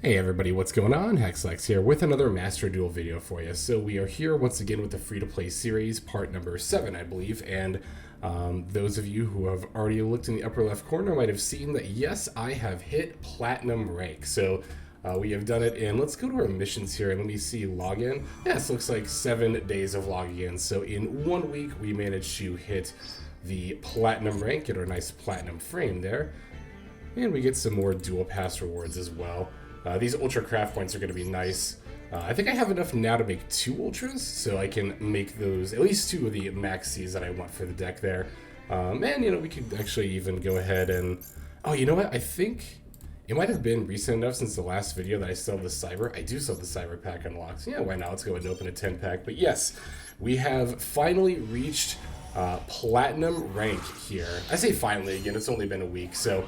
Hey everybody, what's going on? Hexlex here with another Master Duel video for you. So we are here once again with the free-to-play series, part number 7, I believe, and those of you who have already looked in the upper left corner might have seen that, yes, I have hit Platinum rank. So we have done it, and let's go to our missions here, and let me see login. Yes, looks like 7 days of logging in. So in 1 week, we managed to hit the Platinum rank, get our nice Platinum frame there, and we get some more Duel Pass rewards as well. These Ultra Craft points are going to be nice. I think I have enough now to make 2 Ultras, so I can make those, at least 2 of the maxis that I want for the deck there. And, you know, we could actually even go ahead and... Oh, you know what? I think it might have been recent enough since the last video that I still have the Cyber. I do still have the Cyber pack unlocked. So yeah, why not? Let's go ahead and open a 10 pack. But yes, we have finally reached Platinum rank here. I say finally again, it's only been a week, so...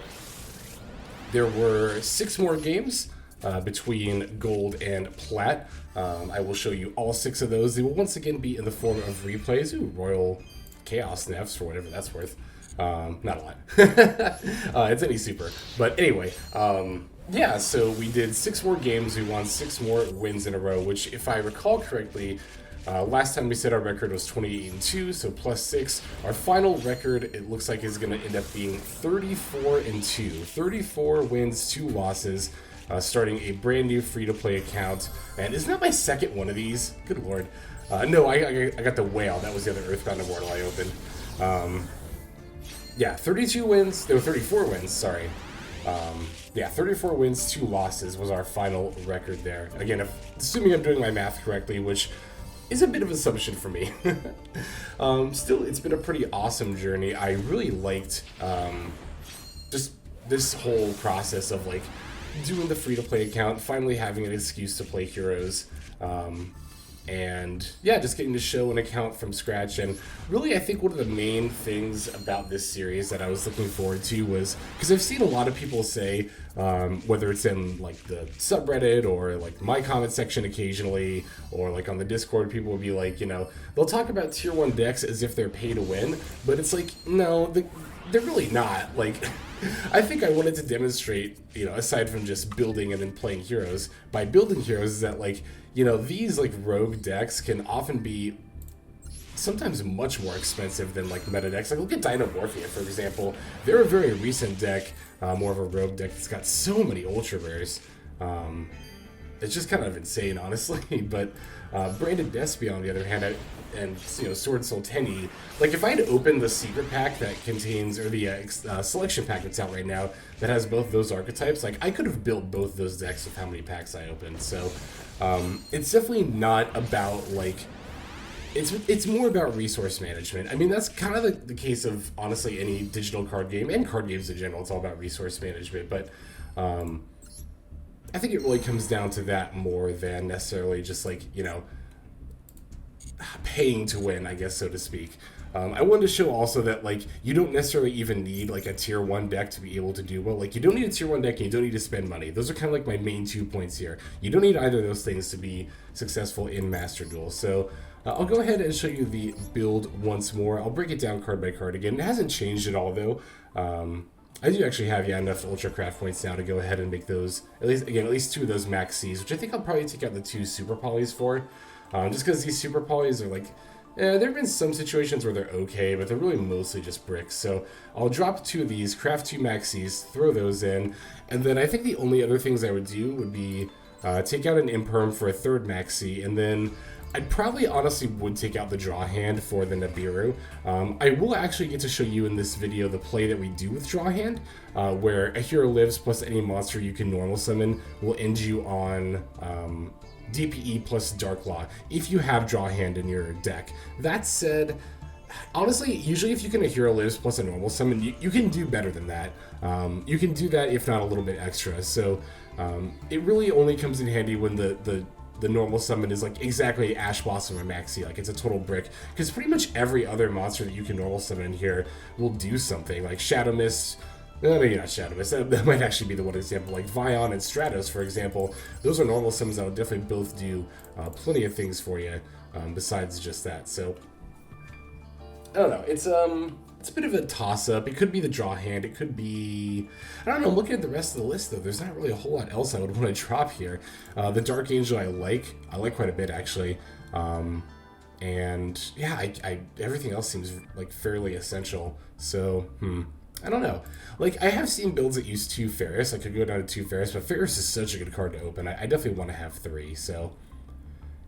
There were 6 more games between Gold and Plat. I will show you all 6 of those. They will once again be in the form of replays. Ooh, Royal Chaos Nefs, for whatever that's worth. Not a lot. It's any super. But anyway, yeah, so we did 6 more games. We won 6 more wins in a row, which, if I recall correctly, last time we said our record was 28-2, so plus 6. Our final record, it looks like, is going to end up being 34-2. 34 wins, 2 losses, starting a brand new free-to-play account. And isn't that my second one of these? Good lord. No, I got the Whale. That was the other Earthbound Immortal I opened. Yeah, 32 wins. No, 34 wins, sorry. Yeah, 34 wins, 2 losses was our final record there. Again, assuming I'm doing my math correctly, which... is a bit of an assumption for me. Still, it's been a pretty awesome journey. I really liked just this whole process of like doing the free-to-play account, finally having an excuse to play heroes, and yeah, just getting to show an account from scratch. And really, I think one of the main things about this series that I was looking forward to was, because I've seen a lot of people say, whether it's in like the subreddit or like my comment section occasionally, or like on the Discord, people will be like, you know, they'll talk about tier 1 decks as if they're pay to win, but it's like, no, they're really not. Like, I think I wanted to demonstrate, you know, aside from just building and then playing heroes, by building heroes, is that, like, you know, these like rogue decks can often be sometimes much more expensive than like meta decks. Like, look at Dynamorphia, for example. They're a very recent deck, more of a rogue deck that's got so many ultra rares. It's just kind of insane, honestly. But Branded Despia, on the other hand, and you know, Sword Soul Tenny, like if I had opened the secret pack that contains, or the selection pack that's out right now that has both those archetypes, like I could have built both those decks with how many packs I opened. So it's definitely not about like, it's more about resource management. I mean, that's kind of the case of honestly any digital card game and card games in general. It's all about resource management, but I think it really comes down to that more than necessarily just like, you know, paying to win, I guess, so to speak. I wanted to show also that, like, you don't necessarily even need, like, a tier 1 deck to be able to do well. Like, you don't need a tier 1 deck and you don't need to spend money. Those are kind of like my main 2 points here. You don't need either of those things to be successful in Master Duel. So I'll go ahead and show you the build once more. I'll break it down card by card again. It hasn't changed at all, though. I do actually have, yeah, enough Ultra Craft points now to go ahead and make those, at least 2 of those maxis, which I think I'll probably take out the 2 super polys for. Just because these super polys are like, there have been some situations where they're okay, but they're really mostly just bricks. So I'll drop 2 of these, craft 2 maxis, throw those in, and then I think the only other things I would do would be take out an imperm for a 3rd maxi, and then I'd probably honestly would take out the draw hand for the Nibiru. I will actually get to show you in this video the play that we do with draw hand, where a hero lives plus any monster you can normal summon will end you on DPE plus Dark Law if you have draw hand in your deck. That said, honestly, usually if you can a hero lives plus a normal summon, you can do better than that. You can do that if not a little bit extra. So it really only comes in handy when the normal summon is like exactly Ash Blossom or Maxi, like it's a total brick, because pretty much every other monster that you can normal summon in here will do something. Like Shadow Mist, maybe not Shadow Mist, that might actually be the one example, like Vion and Stratos, for example. Those are normal summons that will definitely both do plenty of things for you, besides just that. So I don't know, it's It's a bit of a toss-up. It could be the draw hand. It could be... I don't know. I'm looking at the rest of the list, though. There's not really a whole lot else I would want to drop here. The Dark Angel I like. I like quite a bit, actually. And, yeah, everything else seems, like, fairly essential. So, I don't know. Like, I have seen builds that use 2 Ferris. I could go down to 2 Ferris, but Ferris is such a good card to open. I definitely want to have 3, so...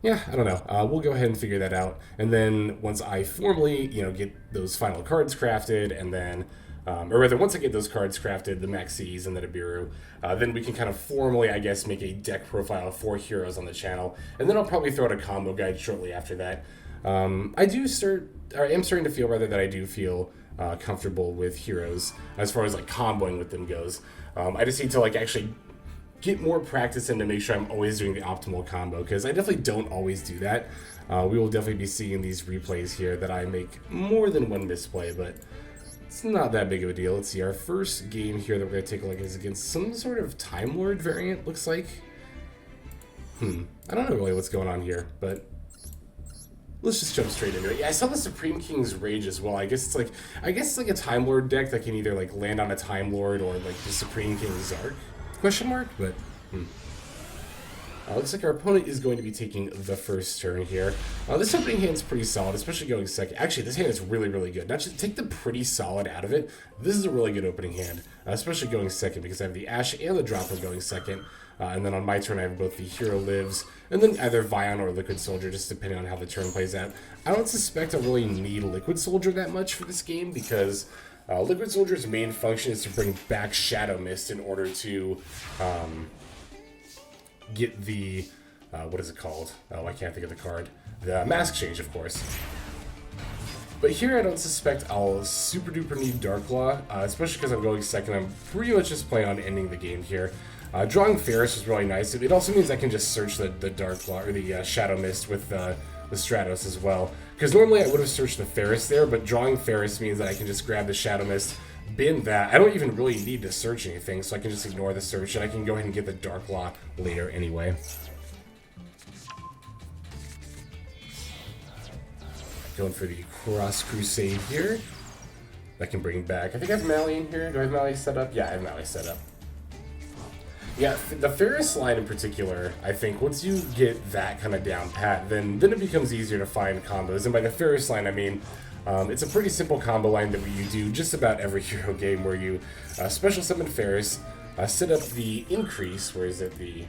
yeah, I don't know. We'll go ahead and figure that out. And then once I formally, get those final cards crafted, and then, or rather, once I get those cards crafted, the Maxis and the Nibiru, then we can kind of formally, I guess, make a deck profile for heroes on the channel. And then I'll probably throw out a combo guide shortly after that. I am starting to feel, rather, that I do feel comfortable with heroes as far as, like, comboing with them goes. I just need to, like, actually get more practice in to make sure I'm always doing the optimal combo, because I definitely don't always do that. We will definitely be seeing these replays here that I make more than one misplay, but it's not that big of a deal. Let's see, our first game here that we're going to take a look at is against some sort of Time Lord variant, looks like. I don't know really what's going on here, but let's just jump straight into it. Yeah, I saw the Supreme King's Rage as well. I guess it's like a Time Lord deck that can either like land on a Time Lord or like the Supreme King's Zark. Question mark, but looks like our opponent is going to be taking the first turn here. This opening hand is pretty solid, especially going second. Actually, this hand is really, really good. Not just take the pretty solid out of it. This is a really good opening hand, especially going second, because I have the Ash and the Dropper going second. And then on my turn, I have both the Hero Lives, and then either Vion or Liquid Soldier, just depending on how the turn plays out. I don't suspect I really need Liquid Soldier that much for this game, because Liquid Soldier's main function is to bring back Shadow Mist in order to get the, what is it called? Oh, I can't think of the card. The Mask Change, of course. But here I don't suspect I'll super duper need Dark Law, especially because I'm going second. I'm pretty much just planning on ending the game here. Drawing Ferris is really nice. It also means I can just search the Dark Law, or the Shadow Mist with the Stratos as well. Because normally I would have searched the Ferris there, but drawing Ferris means that I can just grab the Shadow Mist, bin that. I don't even really need to search anything, so I can just ignore the search, and I can go ahead and get the Dark Law later anyway. Going for the Cross Crusade here. That can bring back... I think I have Mally in here. Do I have Mally set up? Yeah, I have Mally set up. Yeah, the Ferris line in particular, I think, once you get that kind of down pat, then it becomes easier to find combos. And by the Ferris line, I mean, it's a pretty simple combo line that you do just about every hero game, where you special summon Ferris, set up the increase, where is it, the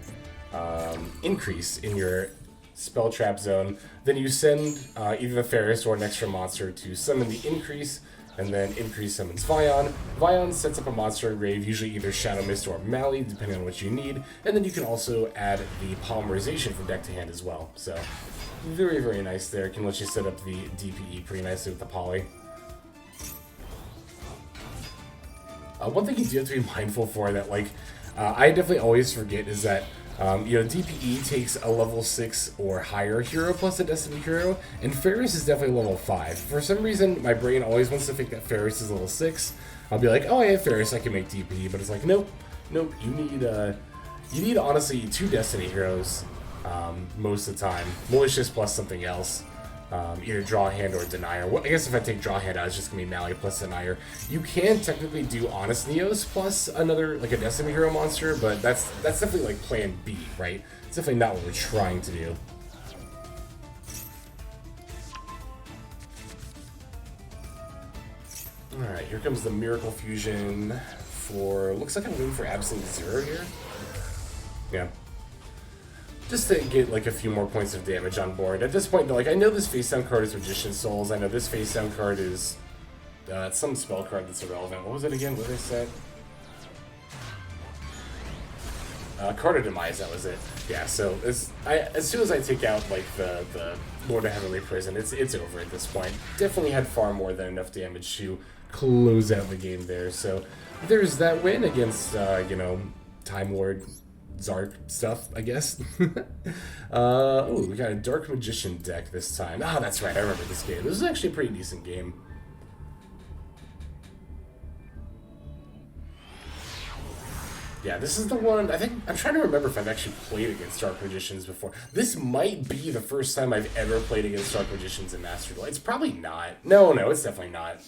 increase in your spell trap zone, then you send either the Ferris or an extra monster to summon the increase, and then increase summons Vion. Vion sets up a monster in grave, usually either Shadow Mist or Mally, depending on what you need. And then you can also add the polymerization from deck to hand as well. So, very, very nice there. Can let you set up the DPE pretty nicely with the poly. One thing you do have to be mindful for that, like, I definitely always forget is that DPE takes a level 6 or higher hero plus a Destiny hero, and Ferris is definitely level 5. For some reason, my brain always wants to think that Ferris is level 6. I'll be like, oh, I have Ferris, I can make DPE, but it's like, nope, you need honestly 2 Destiny heroes most of the time. Malicious plus something else. Either Draw Hand or Denier. Well, I guess if I take Draw Hand out, it's just going to be Mally plus Denier. You can technically do Honest Neos plus another, like a Destiny hero monster, but that's definitely like plan B, right? It's definitely not what we're trying to do. Alright, here comes the Miracle Fusion for... looks like I'm going for Absolute Zero here. Yeah. Just to get like a few more points of damage on board. At this point, though, like I know this face down card is Magician's Souls. I know this face down card is some spell card that's irrelevant. What was it again? What did I say? Card of Demise. That was it. Yeah. So as soon as I take out like the Lord of Heavenly Prison, it's over at this point. Definitely had far more than enough damage to close out the game there. So there's that win against Time Lord Zark stuff, I guess. Oh, we got a Dark Magician deck this time. Ah, that's right, I remember this game. This is actually a pretty decent game. Yeah, this is the one, I think, I'm trying to remember if I've actually played against Dark Magicians before. This might be the first time I've ever played against Dark Magicians in Master Duel. It's probably not. No, it's definitely not.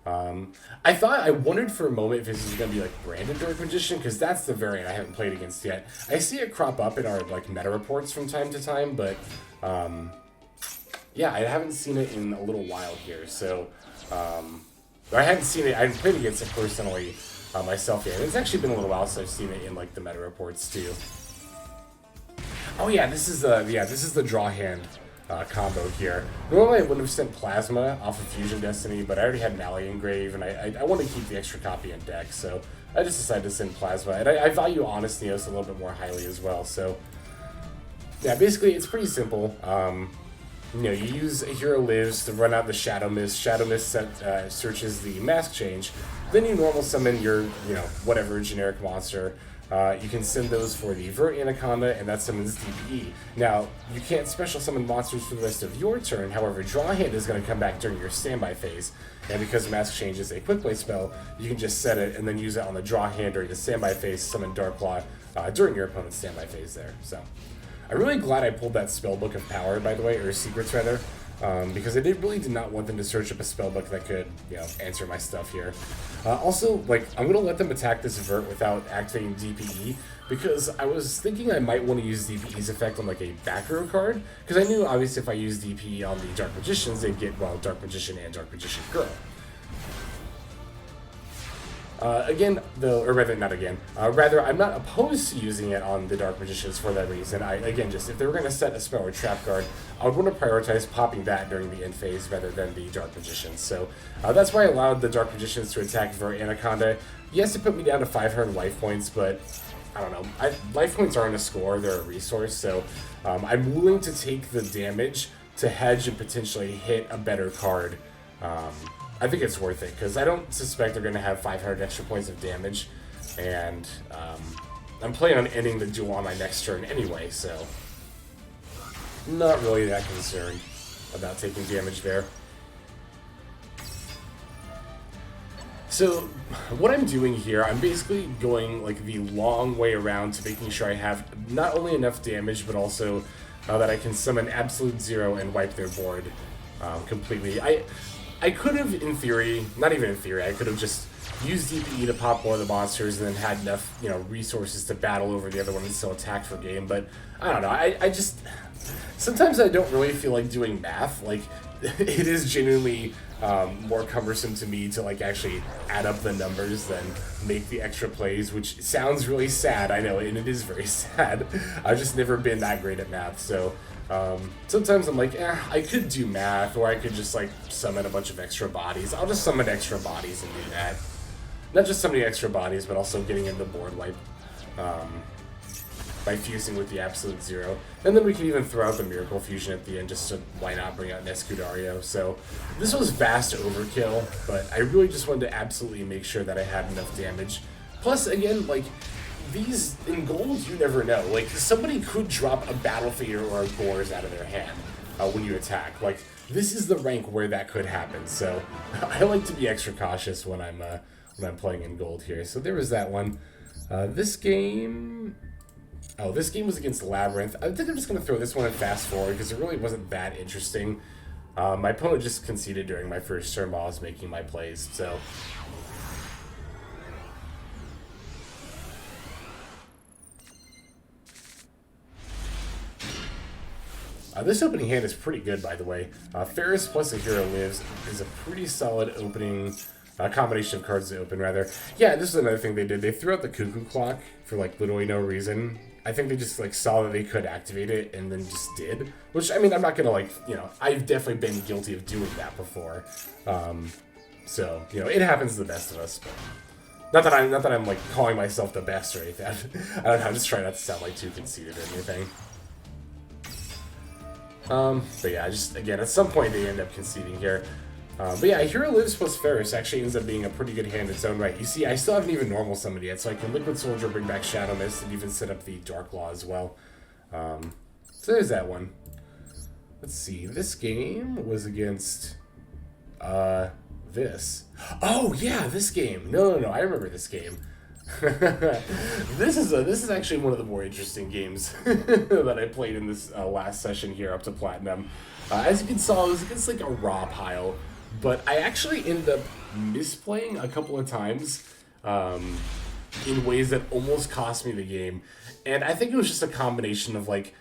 I wondered for a moment if this is going to be like branded Dark Magician, because that's the variant I haven't played against yet. I see it crop up in our like meta reports from time to time, but yeah, I haven't seen it in a little while here. So I hadn't seen it. I hadn't played against it personally myself yet. It's actually been a little while since I've seen it in like the meta reports too. Oh yeah, this is the draw hand combo here. Normally I wouldn't have sent Plasma off of Fusion Destiny, but I already had an Ally Engrave, and I want to keep the extra copy in deck, so I just decided to send Plasma. And I value Honest Neos a little bit more highly as well, so yeah, basically it's pretty simple. You know, you use a Hero Lives to run out the Shadow Mist. Shadow Mist searches the Mask Change. Then you normal summon your, you know, whatever generic monster. You can send those for the Vert Anaconda, and that summons DPE. Now, you can't special summon monsters for the rest of your turn, however, Draw Hand is going to come back during your standby phase, and because Mask Change is a quick play spell, you can just set it and then use it on the Draw Hand during the standby phase, summon Darkclaw during your opponent's standby phase there. So, I'm really glad I pulled that Spellbook of Power, by the way, or Secrets rather, because I really did not want them to search up a spellbook that could, you know, answer my stuff here. Also, like, I'm going to let them attack this Vert without activating DPE, because I was thinking I might want to use DPE's effect on, like, a back row card, because I knew, obviously, if I use DPE on the Dark Magicians, they'd get, well, Dark Magician and Dark Magician Girl. Rather, I'm not opposed to using it on the Dark Magicians for that reason. If they were going to set a spell or trap card, I would want to prioritize popping that during the end phase rather than the Dark Magicians. So that's why I allowed the Dark Magicians to attack Vert Anaconda. Yes, it put me down to 500 life points, but I don't know. Life points aren't a score, they're a resource, so I'm willing to take the damage to hedge and potentially hit a better card. I think it's worth it, because I don't suspect they're going to have 500 extra points of damage, and I'm planning on ending the duel on my next turn anyway, so not really that concerned about taking damage there. So what I'm doing here, I'm basically going like the long way around to making sure I have not only enough damage, but also that I can summon Absolute Zero and wipe their board completely. I could have, in theory, not even in theory, I could have just used DPE to pop one of the monsters and then had enough, you know, resources to battle over the other one and still attack for game, but I don't know, I just, sometimes I don't really feel like doing math. Like, it is genuinely more cumbersome to me to, like, actually add up the numbers than make the extra plays, which sounds really sad, I know, and it is very sad. I've just never been that great at math, so sometimes I'm like, I could do math, or I could just, like, summon a bunch of extra bodies. I'll just summon extra bodies and do that. Not just summoning extra bodies, but also getting in the board wipe by fusing with the Absolute Zero. And then we can even throw out the Miracle Fusion at the end, just to, why not, bring out an Escudario. So this was vast overkill, but I really just wanted to absolutely make sure that I had enough damage. Plus, again, like, these, in gold, you never know. Like, somebody could drop a Battle Fader or a Gores out of their hand when you attack. Like, this is the rank where that could happen, so I like to be extra cautious when I'm playing in gold here. So there was that one. This game was against Labyrinth. I think I'm just going to throw this one in fast forward, because it really wasn't that interesting. My opponent just conceded during my first turn while I was making my plays, so... This opening hand is pretty good, by the way. Ferris plus a Hero Lives is a pretty solid opening combination of cards to open, rather. Yeah, this is another thing they did. They threw out the Cuckoo Clock for, like, literally no reason. I think they just, like, saw that they could activate it and then just did. Which, I mean, I'm not gonna, like, you know, I've definitely been guilty of doing that before. So, you know, it happens to the best of us, but... Not that I'm, like, calling myself the best or anything. I don't know, I'm just trying not to sound, like, too conceited or anything. But yeah, just, again, at some point they end up conceding here. But yeah, Hero Lives plus Ferris actually ends up being a pretty good hand in its own right. You see, I still haven't even normal summoned yet, so I can Liquid Soldier, bring back Shadow Mist, and even set up the Darkclaw as well. So there's that one. Let's see, this game was against, this. Oh, yeah, this game. No, I remember this game. This is actually one of the more interesting games that I played in this last session here up to Platinum. As you can saw, it was against like a raw pile, but I actually ended up misplaying a couple of times in ways that almost cost me the game. And I think it was just a combination of, like,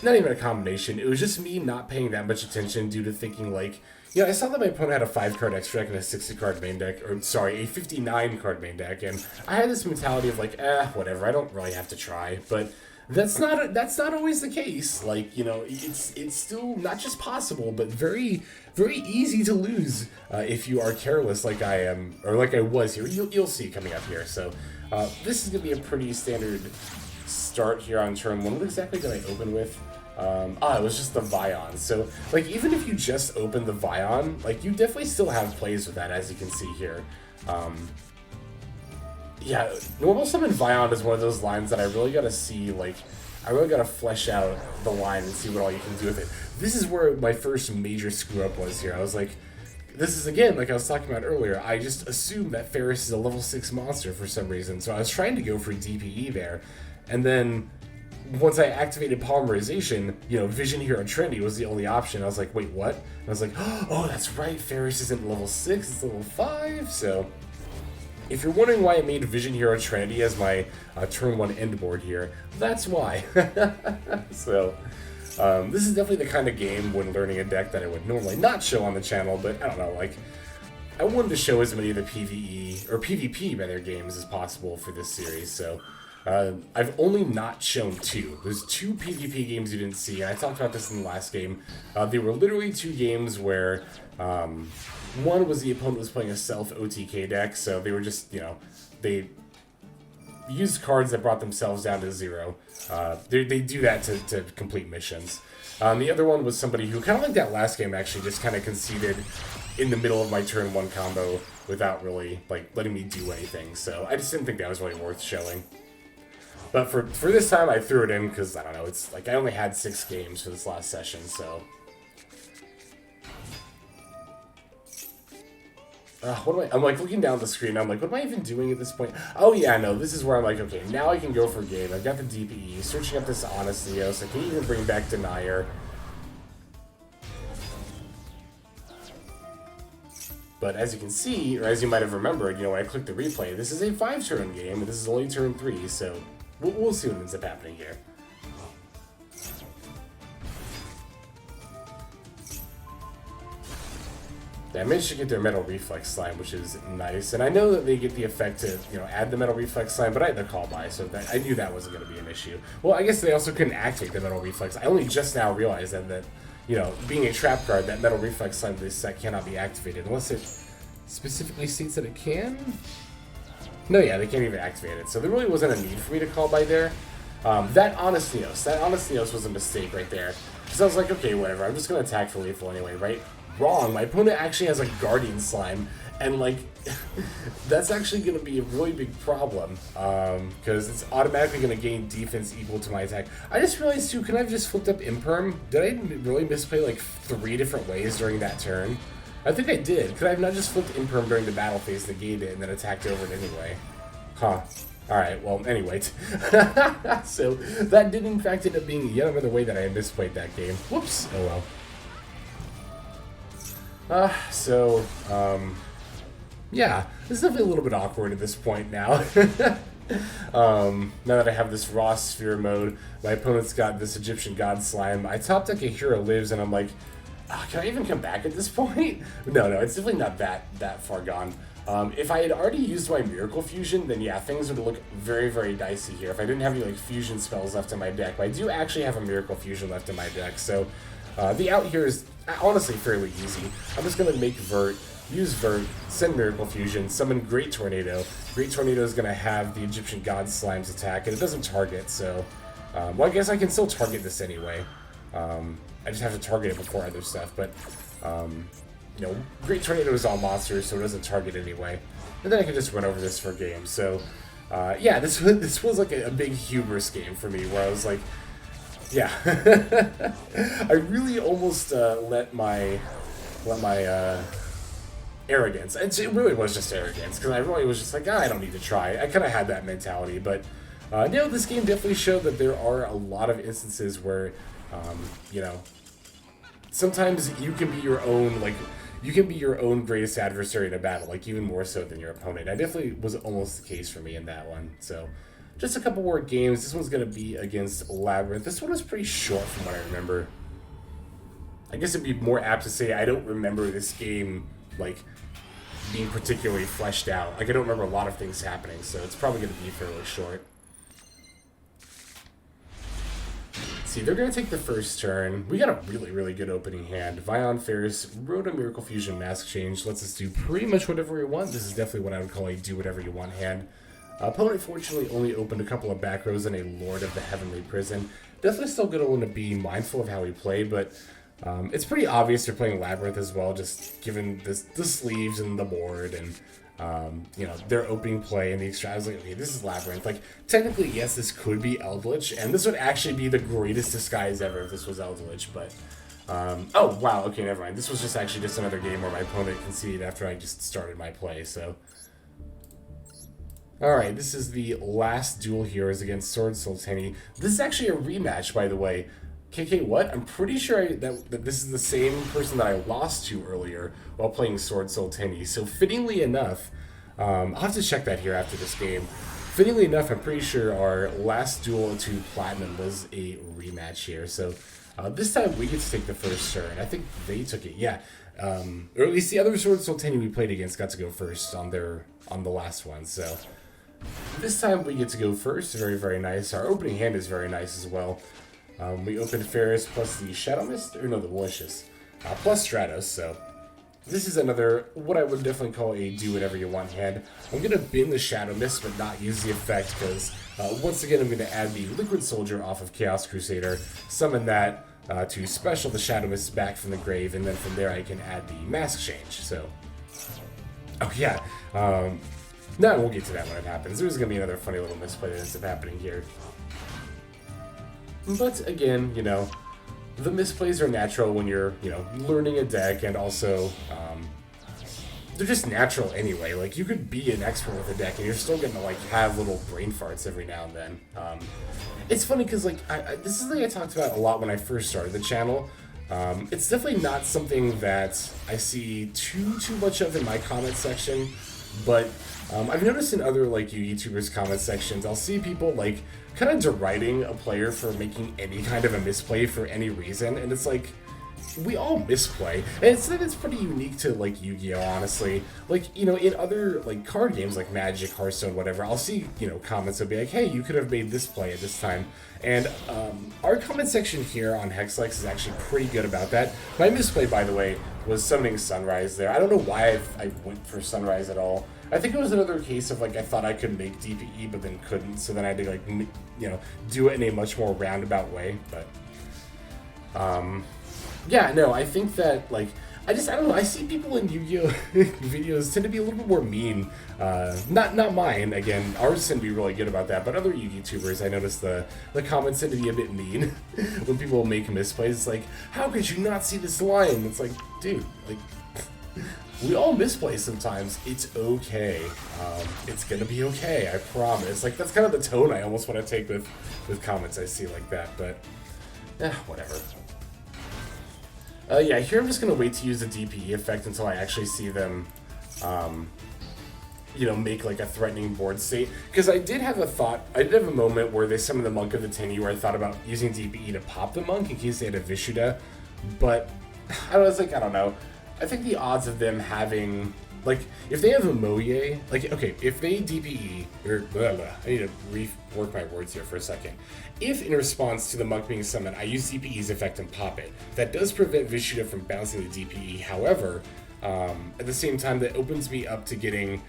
not even a combination, it was just me not paying that much attention due to thinking, like, you know, I saw that my opponent had a 5-card extra deck and a 60-card main deck, or sorry, a 59-card main deck, and I had this mentality of, like, whatever, I don't really have to try, but that's not always the case. Like, you know, it's still not just possible, but very, very easy to lose if you are careless like I am, or like I was here. You'll see coming up here. So this is going to be a pretty standard start here on turn 1. What exactly did I open with? It was just the Vion. So, like, even if you just open the Vion, like, you definitely still have plays with that, as you can see here. Yeah, normal summon Vion is one of those lines that I really gotta see, like, I really gotta flesh out the line and see what all you can do with it. This is where my first major screw-up was here. I was like, this is, again, like I was talking about earlier, I just assumed that Ferris is a level 6 monster for some reason, so I was trying to go for DPE there, and then once I activated Polymerization, you know, Vision Hero Trinity was the only option. I was like, wait, what? And I was like, oh, that's right, Ferris isn't level 6, it's level 5, so if you're wondering why I made Vision Hero Trinity as my turn 1 end board here, that's why. So, this is definitely the kind of game when learning a deck that I would normally not show on the channel, but I don't know, like, I wanted to show as many of the PvE, or PvP rather, games as possible for this series, so I've only not shown 2. There's 2 PvP games you didn't see, and I talked about this in the last game. They were literally 2 games where one was the opponent was playing a self-OTK deck, so they were just, you know, they used cards that brought themselves down to 0. They do that to complete missions. The other one was somebody who, kind of like that last game, actually just kind of conceded in the middle of my turn 1 combo without really, like, letting me do anything, so I just didn't think that was really worth showing. But for this time, I threw it in because, I don't know, it's like I only had 6 games for this last session, so I'm like looking down the screen, I'm like, what am I even doing at this point? Oh yeah, no, this is where I'm like, okay, now I can go for game. I've got the DPE, searching up this Honestios, I can even bring back Denier. But as you can see, or as you might have remembered, you know, when I clicked the replay, this is a 5-turn game, and this is only turn 3, so we'll see what ends up happening here. I managed to get their Metal Reflex Slime, which is nice. And I know that they get the effect to, you know, add the Metal Reflex Slime, but I had the call by, so I knew that wasn't going to be an issue. Well, I guess they also couldn't activate the Metal Reflex. I only just now realized that you know, being a trap card, that Metal Reflex Slime this set cannot be activated unless it specifically states that it can. No, yeah, they can't even activate it. So there really wasn't a need for me to call by there. That Honestios was a mistake right there. Because I was like, okay, whatever, I'm just going to attack for lethal anyway, right? Wrong. My opponent actually has a Guardian Slime, and, like, that's actually going to be a really big problem, because it's automatically going to gain defense equal to my attack. I just realized, too, could I have just flipped up Imperm? Did I really misplay, like, 3 different ways during that turn? I think I did. Could I have not just flipped Imperm during the battle phase, negated it, and then attacked over it anyway? Huh. Alright, well, anyway. So, that did in fact end up being yet another way that I had misplayed that game. Whoops. Oh well. Yeah, this is definitely a little bit awkward at this point now. Now that I have this raw sphere mode, my opponent's got this Egyptian God Slime. I top deck a Hero Lives, and I'm like, can I even come back at this point? No, it's definitely not that far gone. If I had already used my Miracle Fusion, then yeah, things would look very, very dicey here. If I didn't have any, like, fusion spells left in my deck, but I do actually have a Miracle Fusion left in my deck, so the out here is honestly fairly easy. I'm just going to make Vert, use Vert, send Miracle Fusion, summon Great Tornado. Great Tornado is going to have the Egyptian God Slime's attack, and it doesn't target, so well, I guess I can still target this anyway. I just have to target it before other stuff, but you know, Great Tornado is all monsters, so it doesn't target anyway. And then I can just run over this for a game. So, yeah, this was like a big hubris game for me, where I was like, yeah, I really almost let my arrogance. It really was just arrogance, because I really was just like, I don't need to try. I kind of had that mentality, but no, this game definitely showed that there are a lot of instances where, you know, sometimes you can be your own, like, you can be your own greatest adversary in a battle, like even more so than your opponent. I definitely was almost the case for me in that one. So just a couple more games. This one's going to be against Labyrinth. This one was pretty short from what I remember. I guess it'd be more apt to say I don't remember this game, like, being particularly fleshed out. Like, I don't remember a lot of things happening, so it's probably going to be fairly short. See, they're going to take the first turn. We got a really, really good opening hand. Vion Ferris, Rhoda Miracle Fusion Mask Change lets us do pretty much whatever we want. This is definitely what I would call a do whatever you want hand. Opponent fortunately only opened a couple of back rows and a Lord of the Heavenly Prison. Definitely still going to want to be mindful of how we play, but it's pretty obvious they're playing Labyrinth as well, just given the sleeves and the board and you know, their opening play and the extra. I was like, okay, this is Labyrinth. Like, technically, yes, this could be Eldritch, and this would actually be the greatest disguise ever if this was Eldritch, but oh, wow, okay, never mind. This was just actually just another game where my opponent conceded after I just started my play, so. Alright, this is the last duel here is against Sword Sultani. This is actually a rematch, by the way. KK, what? I'm pretty sure that this is the same person that I lost to earlier while playing Sword Sultani. So fittingly enough, I'll have to check that here after this game. Fittingly enough, I'm pretty sure our last duel to Platinum was a rematch here. So this time we get to take the first turn. I think they took it, yeah. Or at least the other Sword Sultani we played against got to go first on the last one. So this time we get to go first. Very, very nice. Our opening hand is very nice as well. We opened Ferris plus the Shadow Mist, or no, the Malicious, plus Stratos, so this is another, what I would definitely call a do whatever you want hand. I'm going to bin the Shadow Mist, but not use the effect, because once again I'm going to add the Liquid Soldier off of Chaos Crusader, summon that to special the Shadow Mist back from the grave, and then from there I can add the Mask Change, so. Oh yeah, no, we'll get to that when it happens. There's going to be another funny little misplay that ends up happening here. But again, you know, the misplays are natural when you're, you know, learning a deck, and also, they're just natural anyway. Like, you could be an expert with a deck, and you're still gonna, like, have little brain farts every now and then. It's funny, because, like, this is something I talked about a lot when I first started the channel. It's definitely not something that I see too much of in my comment section, but I've noticed in other, like, YouTubers' comment sections, I'll see people, like, kind of deriding a player for making any kind of a misplay for any reason, and it's like, we all misplay, and it's pretty unique to, like, Yu-Gi-Oh, honestly. Like, you know, in other, like, card games, like Magic, Hearthstone, whatever, I'll see, you know, comments that'll be like, hey, you could have made this play at this time, and our comment section here on Hexlex is actually pretty good about that. My misplay, by the way, was summoning Sunrise there. I don't know why I went for Sunrise at all. I think it was another case of, like, I thought I could make DPE, but then couldn't, so then I had to, like, you know, do it in a much more roundabout way, but, yeah, no, I think that, like, I don't know, I see people in Yu-Gi-Oh! Videos tend to be a little bit more mean, not mine, again, ours tend to be really good about that, but other YouTubers, I notice the comments tend to be a bit mean when people make misplays. It's like, how could you not see this line? It's like, dude, like, we all misplay sometimes. It's okay. It's gonna be okay, I promise. Like, that's kind of the tone I almost want to take with comments I see like that, but, whatever. Yeah, here I'm just gonna wait to use the DPE effect until I actually see them, you know, make, like, a threatening board state. Because I did have a moment where they summoned the Monk of the Tinny where I thought about using DPE to pop the Monk in case they had a Vishuda, but I was like, I don't know. I think the odds of them having, like, if they have a Moye, like, okay, if they DPE, or blah, blah, I need to rework my words here for a second. If, in response to the Monk being summoned, I use DPE's effect and pop it, that does prevent Vishuda from bouncing the DPE. However, at the same time, that opens me up to getting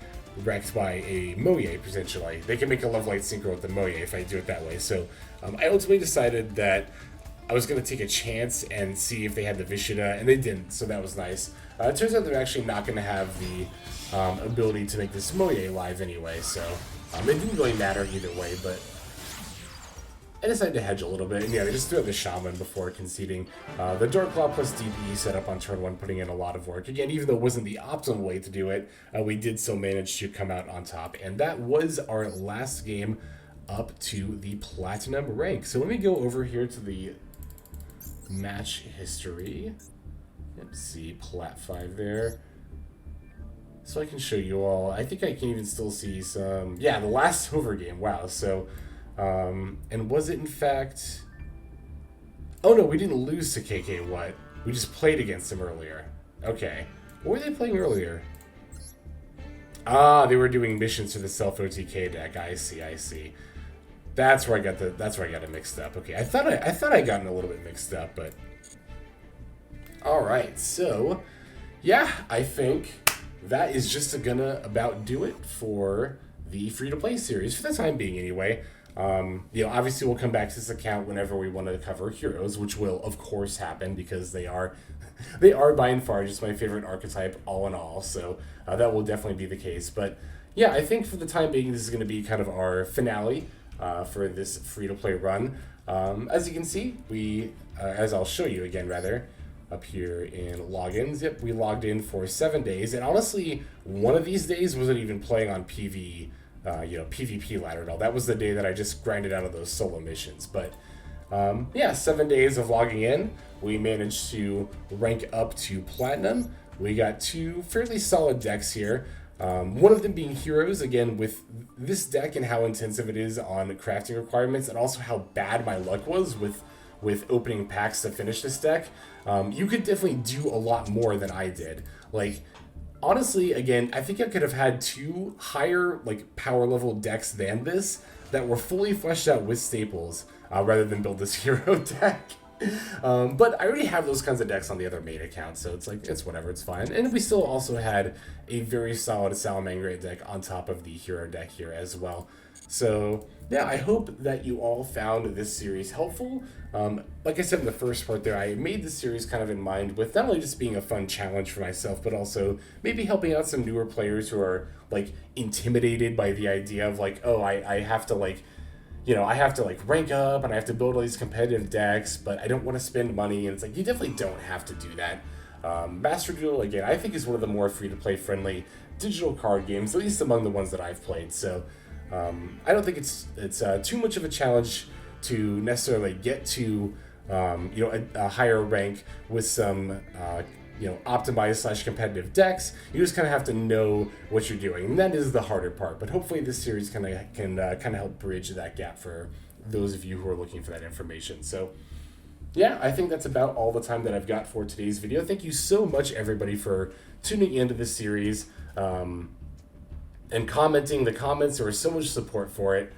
wrecked by a Moye, potentially. They can make a Love Light Synchro with the Moye if I do it that way. So, I ultimately decided that I was going to take a chance and see if they had the Vishuda, and they didn't, so that was nice. It turns out they're actually not going to have the ability to make this Moye live anyway, so it didn't really matter either way, but I decided to hedge a little bit, and yeah, they just threw out the Shaman before conceding. The Dark Claw plus DPE set up on turn 1, putting in a lot of work. Again, even though it wasn't the optimal way to do it, we did still manage to come out on top, and that was our last game up to the Platinum rank. So let me go over here to the match history. Let's see, Plat 5 there. So I can show you all. I think I can even still see some... Yeah, the last over game. Wow. So, and was it in fact... Oh no, we didn't lose to KK What? We just played against him earlier. Okay. What were they playing earlier? Ah, they were doing missions to the self OTK deck. I see. That's where I got it mixed up. Okay, I thought I gotten a little bit mixed up, but all right. So, yeah, I think that is just gonna about do it for the free-to-play series for the time being, anyway. Obviously we'll come back to this account whenever we want to cover heroes, which will of course happen because they are by and far just my favorite archetype all in all. So that will definitely be the case. But yeah, I think for the time being this is going to be kind of our finale for this free-to-play run. As you can see, as I'll show you again rather, up here in logins, yep, we logged in for 7 days, and honestly, one of these days wasn't even playing on PvP ladder at all. That was the day that I just grinded out of those solo missions. But yeah, 7 days of logging in, we managed to rank up to Platinum. We got 2 fairly solid decks here. One of them being heroes, again, with this deck and how intensive it is on crafting requirements, and also how bad my luck was with opening packs to finish this deck. You could definitely do a lot more than I did. Like, honestly, again, I think I could have had 2 higher power level decks than this that were fully fleshed out with staples rather than build this hero deck. But I already have those kinds of decks on the other main account, so it's whatever, it's fine. And we still also had a very solid Salamangreat deck on top of the hero deck here as well. So yeah, I hope that you all found this series helpful. Like I said in the first part there, I made this series kind of in mind with not only just being a fun challenge for myself, but also maybe helping out some newer players who are intimidated by the idea of I have to I have to rank up and I have to build all these competitive decks, but I don't want to spend money. And it's you definitely don't have to do that. Master Duel, again, I think is one of the more free-to-play friendly digital card games, at least among the ones that I've played. So I don't think it's too much of a challenge to necessarily get to a higher rank with some optimized / competitive decks. You just kind of have to know what you're doing, and that is the harder part. But hopefully this series can help bridge that gap for those of you who are looking for that information. So yeah, I think that's about all the time that I've got for today's video. Thank you so much, everybody, for tuning into this series and commenting the comments. There was so much support for it,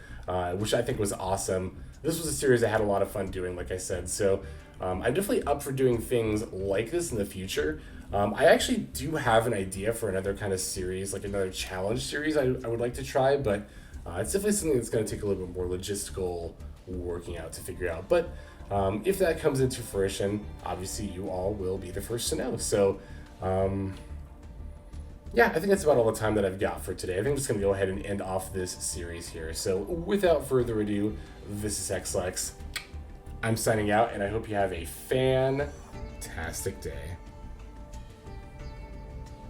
which I think was awesome. This was a series I had a lot of fun doing, like I said. So I'm definitely up for doing things like this in the future. I actually do have an idea for another kind of series, another challenge series I would like to try, but it's definitely something that's going to take a little bit more logistical working out to figure out. But if that comes into fruition, obviously you all will be the first to know. So yeah, I think that's about all the time that I've got for today. I think I'm just going to go ahead and end off this series here. So without further ado, this is XLex. I'm signing out, and I hope you have a fantastic day.